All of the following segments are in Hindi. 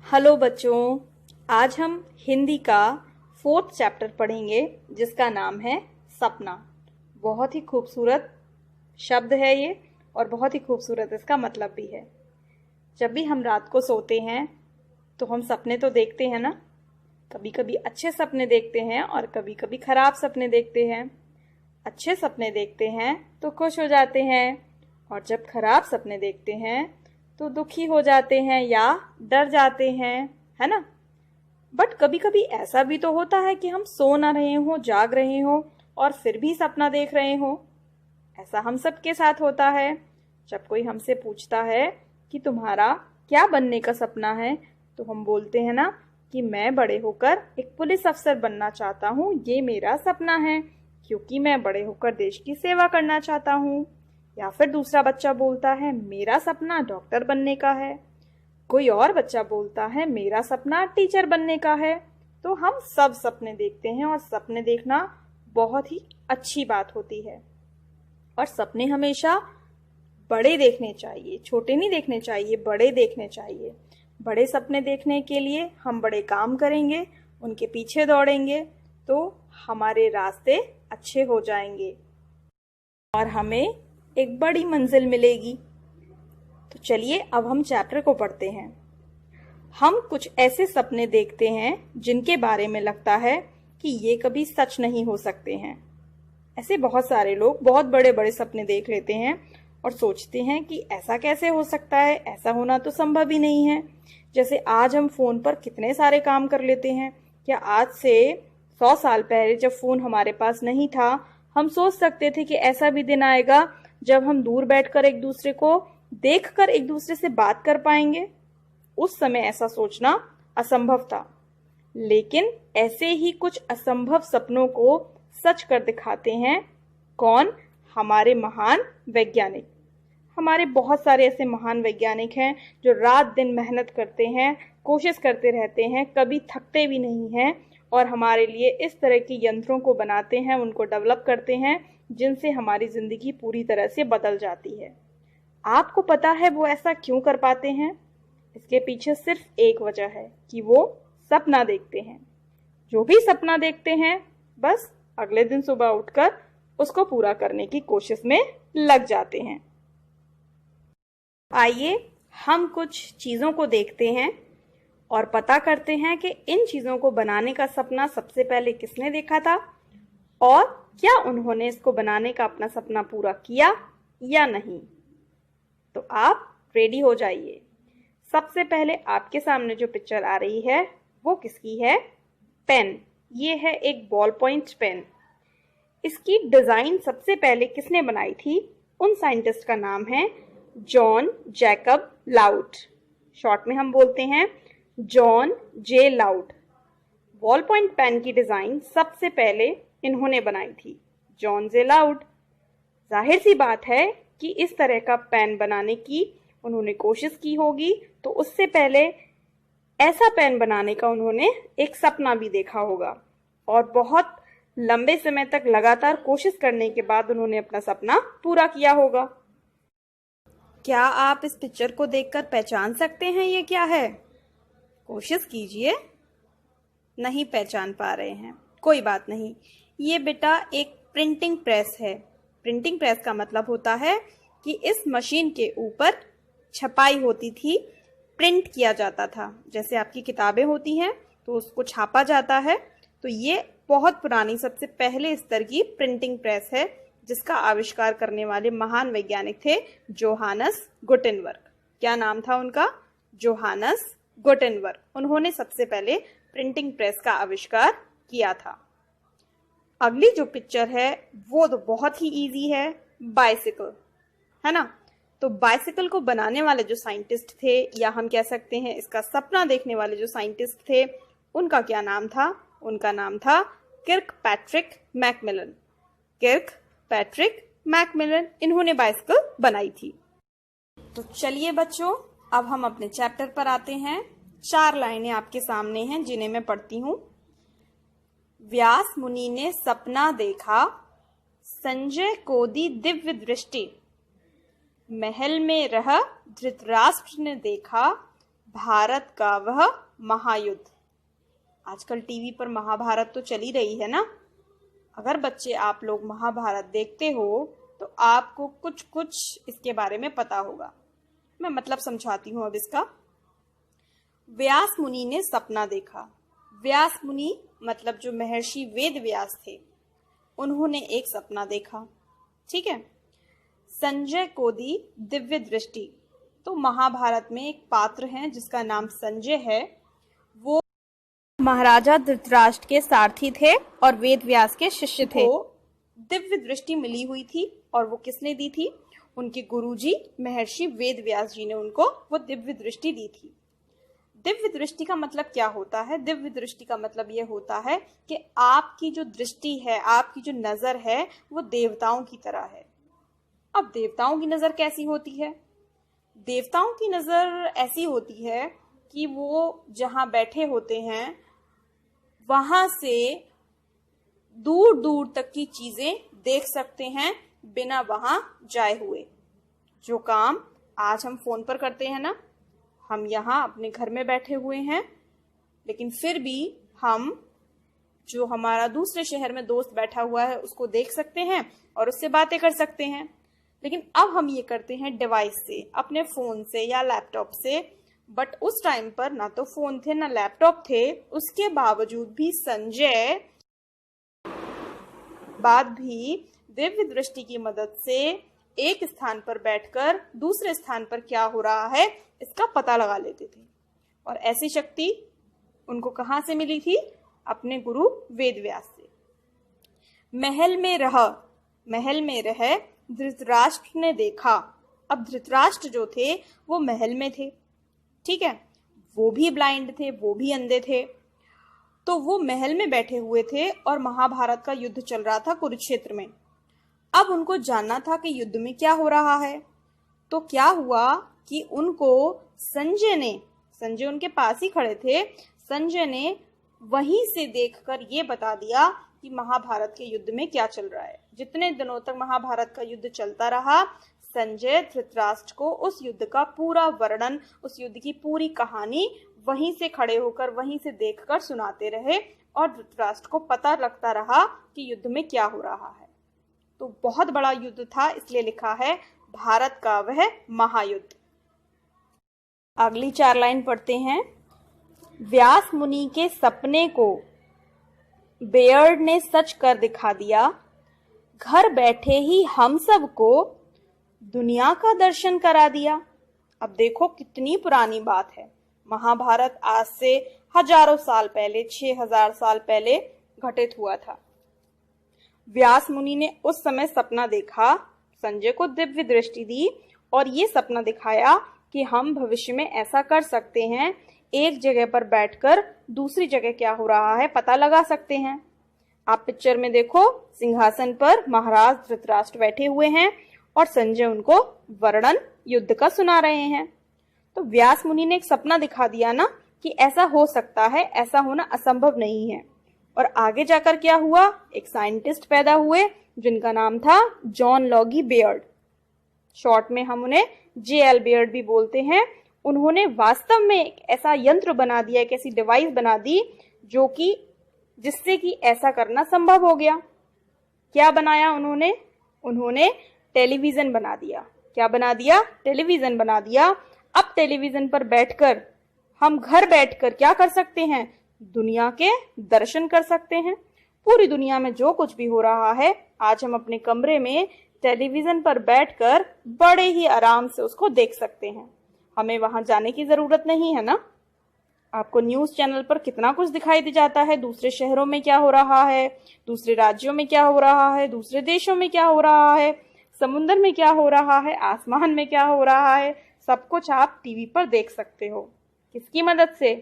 हेलो बच्चों, आज हम हिंदी का 4th चैप्टर पढ़ेंगे जिसका नाम है सपना। बहुत ही खूबसूरत शब्द है ये और बहुत ही खूबसूरत इसका मतलब भी है। जब भी हम रात को सोते हैं तो हम सपने तो देखते हैं ना। कभी कभी अच्छे सपने देखते हैं और कभी कभी खराब सपने देखते हैं। अच्छे सपने देखते हैं तो खुश हो जाते हैं और जब खराब सपने देखते हैं तो दुखी हो जाते हैं या डर जाते हैं, है ना। बट कभी कभी ऐसा भी तो होता है कि हम सो ना रहे हो, जाग रहे हो और फिर भी सपना देख रहे हो। ऐसा हम सबके साथ होता है। जब कोई हमसे पूछता है कि तुम्हारा क्या बनने का सपना है, तो हम बोलते हैं ना कि मैं बड़े होकर एक पुलिस अफसर बनना चाहता हूँ, ये मेरा सपना है, क्योंकि मैं बड़े होकर देश की सेवा करना चाहता हूँ। या फिर दूसरा बच्चा बोलता है मेरा सपना डॉक्टर बनने का है। कोई और बच्चा बोलता है मेरा सपना टीचर बनने का है। तो हम सब सपने देखते हैं और सपने देखना बहुत ही अच्छी बात होती है। और सपने हमेशा बड़े देखने चाहिए, छोटे नहीं देखने चाहिए, बड़े देखने चाहिए। बड़े सपने देखने के लिए हम बड़े काम करेंगे, उनके पीछे दौड़ेंगे तो हमारे रास्ते अच्छे हो जाएंगे और हमें एक बड़ी मंजिल मिलेगी। तो चलिए अब हम चैप्टर को पढ़ते हैं। हम कुछ ऐसे सपने देखते हैं जिनके बारे में लगता है कि ये कभी सच नहीं हो सकते हैं। ऐसे बहुत सारे लोग बहुत बड़े बड़े सपने देख लेते हैं और सोचते हैं कि ऐसा कैसे हो सकता है, ऐसा होना तो संभव ही नहीं है। जैसे आज हम फोन पर कितने सारे काम कर लेते हैं। क्या आज से 100 साल पहले जब फोन हमारे पास नहीं था, हम सोच सकते थे कि ऐसा भी दिन आएगा जब हम दूर बैठकर एक दूसरे को देखकर एक दूसरे से बात कर पाएंगे? उस समय ऐसा सोचना असंभव था। लेकिन ऐसे ही कुछ असंभव सपनों को सच कर दिखाते हैं कौन? हमारे महान वैज्ञानिक। हमारे बहुत सारे ऐसे महान वैज्ञानिक हैं जो रात दिन मेहनत करते हैं, कोशिश करते रहते हैं, कभी थकते भी नहीं हैं और हमारे लिए इस तरह के यंत्रों को बनाते हैं, उनको डेवलप करते हैं जिनसे हमारी जिंदगी पूरी तरह से बदल जाती है। आपको पता है वो ऐसा क्यों कर पाते हैं? इसके पीछे सिर्फ एक वजह है कि वो सपना देखते हैं। जो भी सपना देखते हैं बस अगले दिन सुबह उठकर उसको पूरा करने की कोशिश में लग जाते हैं। आइए हम कुछ चीजों को देखते हैं और पता करते हैं कि इन चीजों को बनाने का सपना सबसे पहले किसने देखा था और क्या उन्होंने इसको बनाने का अपना सपना पूरा किया या नहीं। तो आप रेडी हो जाइए। सबसे पहले आपके सामने जो पिक्चर आ रही है वो किसकी है? पेन। ये है एक बॉल पॉइंट पेन। इसकी डिजाइन सबसे पहले किसने बनाई थी? उन साइंटिस्ट का नाम है जॉन जैकब लाउड। शॉर्ट में हम बोलते हैं जॉन जे लाउड। बॉल पॉइंट पेन की डिजाइन सबसे पहले इन्होंने बनाई थी, जॉन जे लाउड। जाहिर सी बात है कि इस तरह का पेन बनाने की उन्होंने कोशिश की होगी, तो उससे पहले ऐसा पेन बनाने का उन्होंने एक सपना भी देखा होगा और बहुत लंबे समय तक लगातार कोशिश करने के बाद उन्होंने अपना सपना पूरा किया होगा। क्या आप इस पिक्चर को देखकर पहचान सकते हैं ये क्या है? कोशिश कीजिए। नहीं पहचान पा रहे हैं, कोई बात नहीं। ये बेटा एक प्रिंटिंग प्रेस है। प्रिंटिंग प्रेस का मतलब होता है कि इस मशीन के ऊपर छपाई होती थी, प्रिंट किया जाता था। जैसे आपकी किताबें होती हैं तो उसको छापा जाता है। तो ये बहुत पुरानी, सबसे पहले स्तर की प्रिंटिंग प्रेस है जिसका आविष्कार करने वाले महान वैज्ञानिक थे जोहानस गुटेनबर्ग। क्या नाम था उनका? Johannes Gutenberg. उन्होंने सबसे पहले प्रिंटिंग प्रेस का आविष्कार किया था। अगली जो पिक्चर है वो तो बहुत ही इजी है, बाइसिकल, है ना। तो बाइसिकल को बनाने वाले जो साइंटिस्ट थे, या हम कह सकते हैं इसका सपना देखने वाले जो साइंटिस्ट थे, उनका क्या नाम था? उनका नाम था किर्कपैट्रिक मैकमिलन। किर्कपैट्रिक मैकमिलन, इन्होंने बाइसिकल बनाई थी। तो चलिए बच्चों, अब हम अपने चैप्टर पर आते हैं। 4 लाइनें आपके सामने हैं जिन्हें मैं पढ़ती हूँ। व्यास मुनि ने सपना देखा, संजय को दी दिव्य दृष्टि। महल में रह धृतराष्ट्र ने देखा, भारत का वह महायुद्ध। आजकल टीवी पर महाभारत तो चली रही है ना। अगर बच्चे आप लोग महाभारत देखते हो तो आपको कुछ कुछ इसके बारे में पता होगा। मैं मतलब समझाती हूँ अब इसका। व्यास मुनि ने सपना देखा। व्यास मुनि मतलब जो महर्षि वेद व्यास थे, उन्होंने एक सपना देखा। ठीक है। संजय को दी दिव्य दृष्टि। तो महाभारत में एक पात्र हैं जिसका नाम संजय है। वो महाराजा धृतराष्ट्र के सारथी थे और वेद व्यास के शिष्य थे। दिव्य दृष्टि मिली हुई थी और वो किसने दी थी? उनके गुरुजी महर्षि वेद व्यास जी ने उनको वो दिव्य दृष्टि दी थी। दिव्य दृष्टि का मतलब क्या होता है? दिव्य दृष्टि का मतलब ये होता है कि आपकी जो दृष्टि है, आपकी जो नजर है, वो देवताओं की तरह है। अब देवताओं की नजर कैसी होती है? देवताओं की नजर ऐसी होती है कि वो जहां बैठे होते हैं वहां से दूर दूर तक की चीजें देख सकते हैं बिना वहां जाए हुए। जो काम आज हम फोन पर करते हैं ना, हम यहाँ अपने घर में बैठे हुए हैं, लेकिन फिर भी हम जो हमारा दूसरे शहर में दोस्त बैठा हुआ है उसको देख सकते हैं और उससे बातें कर सकते हैं। लेकिन अब हम ये करते हैं डिवाइस से, अपने फोन से या लैपटॉप से। बट उस टाइम पर ना तो फोन थे ना लैपटॉप थे, उसके बावजूद भी संजय दिव्य दृष्टि की मदद से एक स्थान पर बैठकर दूसरे स्थान पर क्या हो रहा है इसका पता लगा लेते थे। और ऐसी शक्ति उनको कहां से मिली थी? अपने गुरु वेद व्यास से। महल में रह धृतराष्ट्र ने देखा। अब धृतराष्ट्र जो थे वो महल में थे। ठीक है। वो भी ब्लाइंड थे, वो भी अंधे थे। तो वो महल में बैठे हुए थे और महाभारत का युद्ध चल रहा था कुरुक्षेत्र में। अब उनको जानना था कि युद्ध में क्या हो रहा है। तो क्या हुआ कि उनको संजय उनके पास ही खड़े थे। संजय ने वहीं से देखकर ये बता दिया कि महाभारत के युद्ध में क्या चल रहा है। जितने दिनों तक महाभारत का युद्ध चलता रहा, संजय धृतराष्ट्र को उस युद्ध का पूरा वर्णन, उस युद्ध की पूरी कहानी वहीं से खड़े होकर, वहीं से देखकर सुनाते रहे और धृतराष्ट्र को पता लगता रहा कि युद्ध में क्या हो रहा है। तो बहुत बड़ा युद्ध था, इसलिए लिखा है भारत का वह महायुद्ध। अगली 4 लाइन पढ़ते हैं। व्यास मुनि के सपने को बेयर्ड ने सच कर दिखा दिया। घर बैठे ही हम सबको दुनिया का दर्शन करा दिया। अब देखो कितनी पुरानी बात है। महाभारत आज से हजारों साल पहले, 6000 साल पहले घटित हुआ था। व्यास मुनि ने उस समय सपना देखा, संजय को दिव्य दृष्टि दी और ये सपना दिखाया कि हम भविष्य में ऐसा कर सकते हैं, एक जगह पर बैठकर दूसरी जगह क्या हो रहा है पता लगा सकते हैं। आप पिक्चर में देखो, सिंहासन पर महाराज धृतराष्ट्र बैठे हुए हैं और संजय उनको वर्णन युद्ध का सुना रहे हैं। तो व्यास मुनि ने एक सपना दिखा दिया ना कि ऐसा हो सकता है, ऐसा होना असंभव नहीं है। और आगे जाकर क्या हुआ? एक साइंटिस्ट पैदा हुए जिनका नाम था जॉन लॉगी बेयर्ड। शॉर्ट में हम उन्हें JL बेयर्ड भी बोलते हैं। उन्होंने वास्तव में एक ऐसा यंत्र बना दिया, एक ऐसी डिवाइस बना दी जिससे कि ऐसा करना संभव हो गया। क्या बनाया उन्होंने? उन्होंने टेलीविजन बना दिया। क्या बना दिया? टेलीविजन बना दिया। अब टेलीविजन पर बैठकर हम घर बैठकर क्या कर सकते हैं? दुनिया के दर्शन कर सकते हैं। पूरी दुनिया में जो कुछ भी हो रहा है आज हम अपने कमरे में टेलीविजन पर बैठकर बड़े ही आराम से उसको देख सकते हैं। हमें वहां जाने की जरूरत नहीं है ना। आपको न्यूज चैनल पर कितना कुछ दिखाई दे जाता है, दूसरे शहरों में क्या हो रहा है, दूसरे राज्यों में क्या हो रहा है, दूसरे देशों में क्या हो रहा है, समुद्र में क्या हो रहा है, आसमान में क्या हो रहा है, सब कुछ आप टीवी पर देख सकते हो। किसकी मदद से?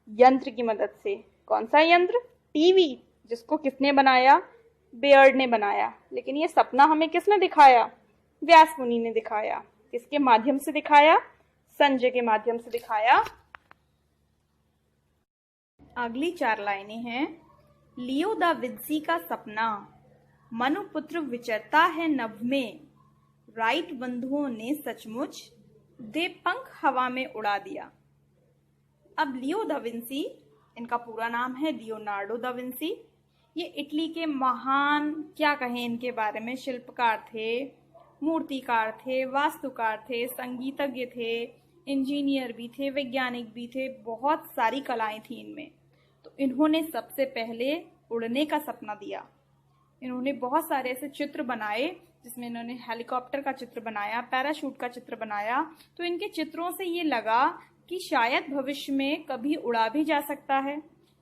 यंत्र की मदद से। कौन सा यंत्र? टीवी, जिसको किसने बनाया? बेयर्ड ने बनाया। लेकिन ये सपना हमें किसने दिखाया? व्यास मुनि ने दिखाया। किसके माध्यम से दिखाया? संजय के माध्यम से दिखाया। अगली 4 लाइनें हैं। लियो दा विंसी का सपना, मनुपुत्र विचरता है नभ में, राइट बंधुओं ने सचमुच दे पंख हवा में उड़ा दिया। अब लियो दा विंसी, इनका पूरा नाम है लियोनार्डो दा विंसी। ये इटली के महान, क्या कहें इनके बारे में, शिल्पकार थे, मूर्तिकार थे, वास्तुकार थे, संगीतज्ञ थे, इंजीनियर भी थे, वैज्ञानिक भी थे, बहुत सारी कलाएं थी इनमें। तो इन्होंने सबसे पहले उड़ने का सपना दिया। इन्होंने बहुत सारे ऐसे चित्र बनाए जिसमें इन्होंने हेलीकॉप्टर का चित्र बनाया, पैराशूट का चित्र बनाया। तो इनके चित्रों से ये लगा कि शायद भविष्य में कभी उड़ा भी जा सकता है,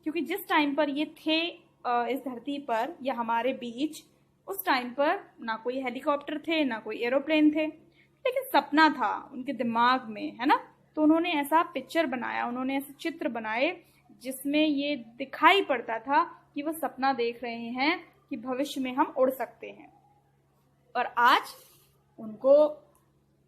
क्योंकि जिस टाइम पर ये थे इस धरती पर या हमारे बीच, उस टाइम पर ना कोई हेलीकॉप्टर थे, ना कोई एरोप्लेन थे, लेकिन सपना था उनके दिमाग में, है ना। तो उन्होंने ऐसा पिक्चर बनाया, उन्होंने ऐसे चित्र बनाए जिसमें ये दिखाई पड़ता था कि वो सपना देख रहे हैं कि भविष्य में हम उड़ सकते हैं। और आज उनको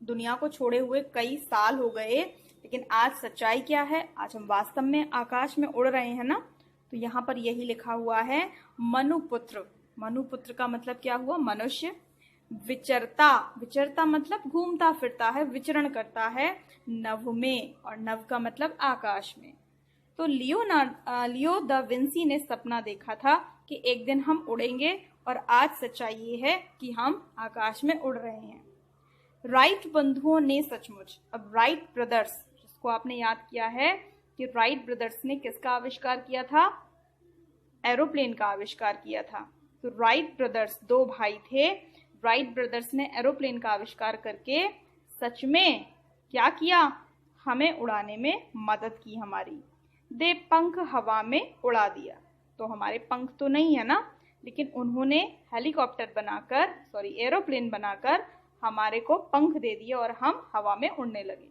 दुनिया को छोड़े हुए कई साल हो गए, लेकिन आज सच्चाई क्या है, आज हम वास्तव में आकाश में उड़ रहे हैं ना। तो यहाँ पर यही लिखा हुआ है, मनुपुत्र। मनुपुत्र का मतलब क्या हुआ, मनुष्य। विचरता, विचरता मतलब घूमता फिरता है, विचरण करता है नभ में, और नभ का मतलब आकाश में। तो लियो दा विंसी ने सपना देखा था कि एक दिन हम उड़ेंगे, और आज सच्चाई ये है कि हम आकाश में उड़ रहे हैं। राइट बंधुओं ने सचमुच, अब राइट ब्रदर्स, जिसको आपने याद किया है कि राइट ब्रदर्स ने किसका आविष्कार किया था, एरोप्लेन का आविष्कार किया था। तो राइट ब्रदर्स, दो भाई थे, राइट ब्रदर्स ने एरोप्लेन का आविष्कार करके सच में क्या किया, हमें उड़ाने में मदद की हमारी। दे पंख हवा में उड़ा दिया। तो हमारे पंख तो नहीं है ना, लेकिन उन्होंने हेलीकॉप्टर बनाकर, सॉरी एरोप्लेन बनाकर हमारे को पंख दे दिए और हम हवा में उड़ने लगे।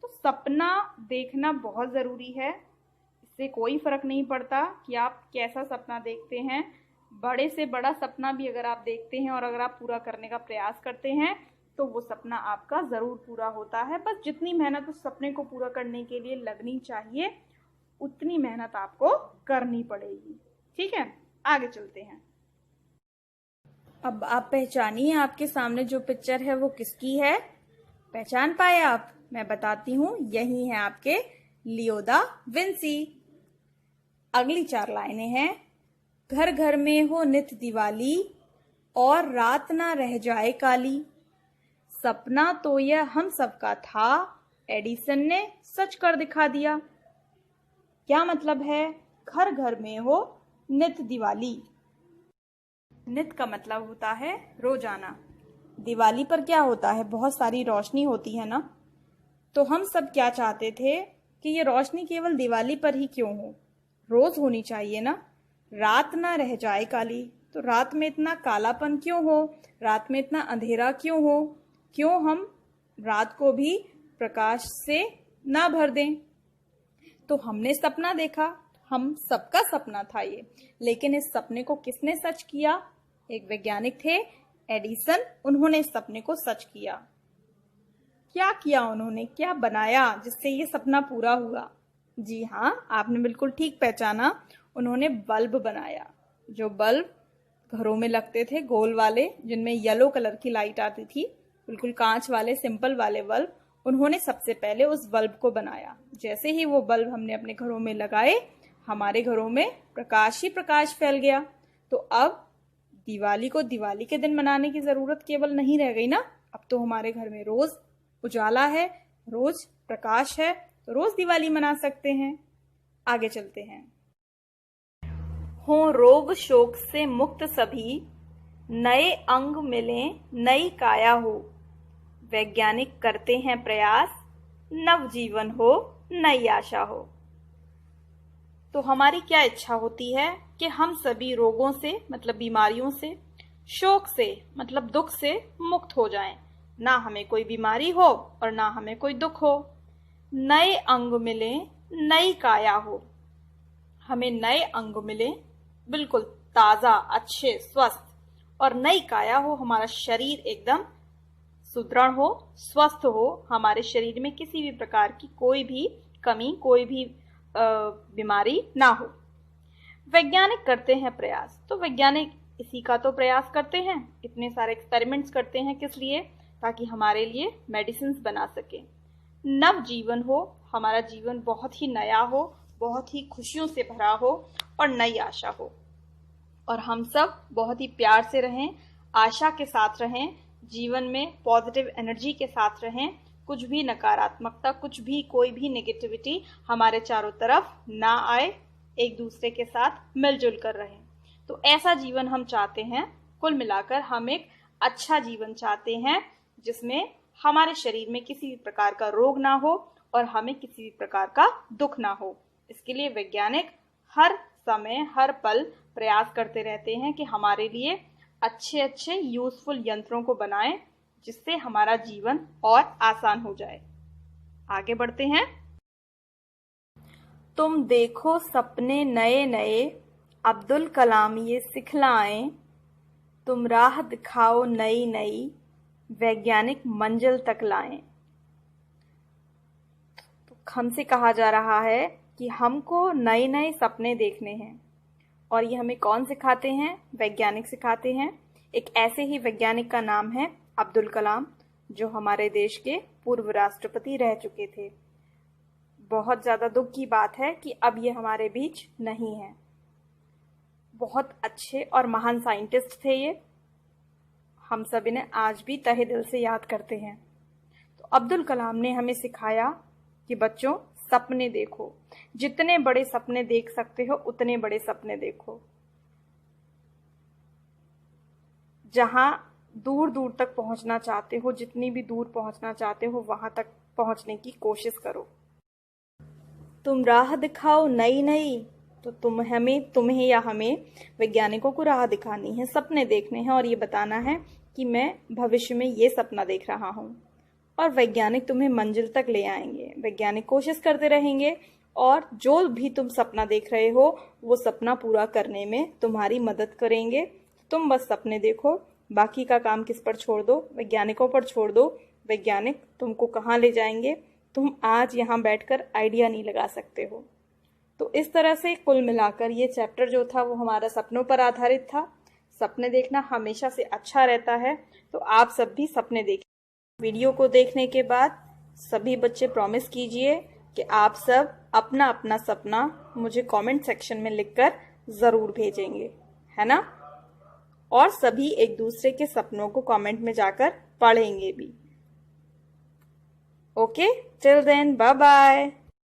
तो सपना देखना बहुत ज़रूरी है। इससे कोई फर्क नहीं पड़ता कि आप कैसा सपना देखते हैं। बड़े से बड़ा सपना भी अगर आप देखते हैं और अगर आप पूरा करने का प्रयास करते हैं तो वो सपना आपका ज़रूर पूरा होता है। बस जितनी मेहनत उस सपने को पूरा करने के लिए लगनी चाहिए, उतनी मेहनत आपको करनी पड़ेगी। ठीक है, आगे चलते हैं। अब आप पहचानिए, आपके सामने जो पिक्चर है वो किसकी है, पहचान पाए आप? मैं बताती हूँ, यही है आपके लियो दा विंसी। अगली 4 लाइनें हैं। घर घर में हो नित दिवाली और रात ना रह जाए काली, सपना तो यह हम सबका था, एडिसन ने सच कर दिखा दिया। क्या मतलब है, घर घर में हो नित दिवाली। नित का मतलब होता है रोजाना। दिवाली पर क्या होता है, बहुत सारी रोशनी होती है ना। तो हम सब क्या चाहते थे कि ये रोशनी केवल दिवाली पर ही क्यों हो, रोज होनी चाहिए ना। रात ना रह जाए काली, तो रात में इतना कालापन क्यों हो, रात में इतना अंधेरा क्यों हो, क्यों हम रात को भी प्रकाश से ना भर दें। तो हमने सपना देखा, हम सबका सपना था ये, लेकिन इस सपने को किसने सच किया, एक वैज्ञानिक थे एडिसन, उन्होंने इस सपने को सच किया। क्या किया उन्होंने, क्या बनाया जिससे ये सपना पूरा हुआ? जी हाँ, आपने बिल्कुल ठीक पहचाना, उन्होंने बल्ब बनाया। जो बल्ब घरों में लगते थे, गोल वाले, जिनमें येलो कलर की लाइट आती थी, बिल्कुल कांच वाले सिंपल वाले बल्ब, उन्होंने सबसे पहले उस बल्ब को बनाया। जैसे ही वो बल्ब हमने अपने घरों में लगाए, हमारे घरों में प्रकाश ही प्रकाश फैल गया। तो अब दिवाली को दिवाली के दिन मनाने की जरूरत केवल नहीं रह गई ना, अब तो हमारे घर में रोज उजाला है, रोज प्रकाश है, तो रोज दिवाली मना सकते हैं। आगे चलते हैं। हो रोग शोक से मुक्त सभी, नए अंग मिलें नई काया हो, वैज्ञानिक करते हैं प्रयास, नव जीवन हो नई आशा हो। तो हमारी क्या इच्छा होती है कि हम सभी रोगों से मतलब बीमारियों से, शोक से मतलब दुख से मुक्त हो जाएं, ना हमें कोई बीमारी हो और ना हमें कोई दुख हो। नए अंग मिले नई काया हो, हमें नए अंग मिले बिल्कुल ताजा, अच्छे, स्वस्थ, और नई काया हो, हमारा शरीर एकदम सुदृढ़ हो, स्वस्थ हो, हमारे शरीर में किसी भी प्रकार की कोई भी कमी, कोई भी बीमारी ना हो। वैज्ञानिक करते हैं प्रयास, तो वैज्ञानिक इसी का तो प्रयास करते हैं, इतने सारे एक्सपेरिमेंट्स करते हैं, किस लिए? ताकि हमारे लिए मेडिसिन बना सके। नव जीवन हो, हमारा जीवन बहुत ही नया हो, बहुत ही खुशियों से भरा हो और नई आशा हो। और हम सब बहुत ही प्यार से रहें, आशा के साथ रहें, जीवन में पॉजिटिव एनर्जी के साथ रहें। कुछ भी नकारात्मकता, कुछ भी कोई भी नेगेटिविटी हमारे चारों तरफ ना आए, एक दूसरे के साथ मिलजुल कर रहें। तो ऐसा जीवन हम चाहते हैं। कुल मिलाकर हम एक अच्छा जीवन चाहते हैं जिसमें हमारे शरीर में किसी भी प्रकार का रोग ना हो और हमें किसी भी प्रकार का दुख ना हो। इसके लिए वैज्ञानिक हर समय हर पल प्रयास करते रहते हैं कि हमारे लिए अच्छे अच्छे यूजफुल यंत्रों को बनाएं जिससे हमारा जीवन और आसान हो जाए। आगे बढ़ते हैं। तुम देखो सपने नए नए, अब्दुल कलाम ये सिखलाएं। तुम राह दिखाओ नई नई, वैज्ञानिक मंजिल तक लाएं। तो हमसे कहा जा रहा है कि हमको नए नए सपने देखने हैं। और ये हमें कौन सिखाते हैं? वैज्ञानिक सिखाते हैं। एक ऐसे ही वैज्ञानिक का नाम है अब्दुल कलाम, जो हमारे देश के पूर्व राष्ट्रपति रह चुके थे। बहुत ज़्यादा दुख की बात है कि अब ये हमारे बीच नहीं है। बहुत अच्छे और महान साइंटिस्ट थे ये। हम सब इन्हें आज भी तहे दिल से याद करते हैं। तो अब्दुल कलाम ने हमें सिखाया कि बच्चों, सपने देखो, जितने बड़े सपने देख सकते हो उतने बड़े सपने देखो। जहां दूर दूर तक पहुंचना चाहते हो, जितनी भी दूर पहुंचना चाहते हो, वहां तक पहुंचने की कोशिश करो। तुम राह दिखाओ नई नई, तो तुम्हें या हमें वैज्ञानिकों को राह दिखानी है, सपने देखने हैं और ये बताना है कि मैं भविष्य में ये सपना देख रहा हूँ। और वैज्ञानिक तुम्हें मंजिल तक ले आएंगे। वैज्ञानिक कोशिश करते रहेंगे और जो भी तुम सपना देख रहे हो वो सपना पूरा करने में तुम्हारी मदद करेंगे। तुम बस सपने देखो, बाकी का काम किस पर छोड़ दो? वैज्ञानिकों पर छोड़ दो। वैज्ञानिक तुमको कहाँ ले जाएंगे, तुम आज यहाँ बैठकर आइडिया नहीं लगा सकते हो। तो इस तरह से कुल मिलाकर ये चैप्टर जो था वो हमारा सपनों पर आधारित था। सपने देखना हमेशा से अच्छा रहता है, तो आप सब भी सपने देखें। वीडियो को देखने के बाद सभी बच्चे प्रॉमिस कीजिए कि आप सब अपना अपना सपना मुझे कमेंट सेक्शन में लिखकर ज़रूर भेजेंगे, है ना? और सभी एक दूसरे के सपनों को कमेंट में जाकर पढ़ेंगे भी। Okay, till then, bye bye.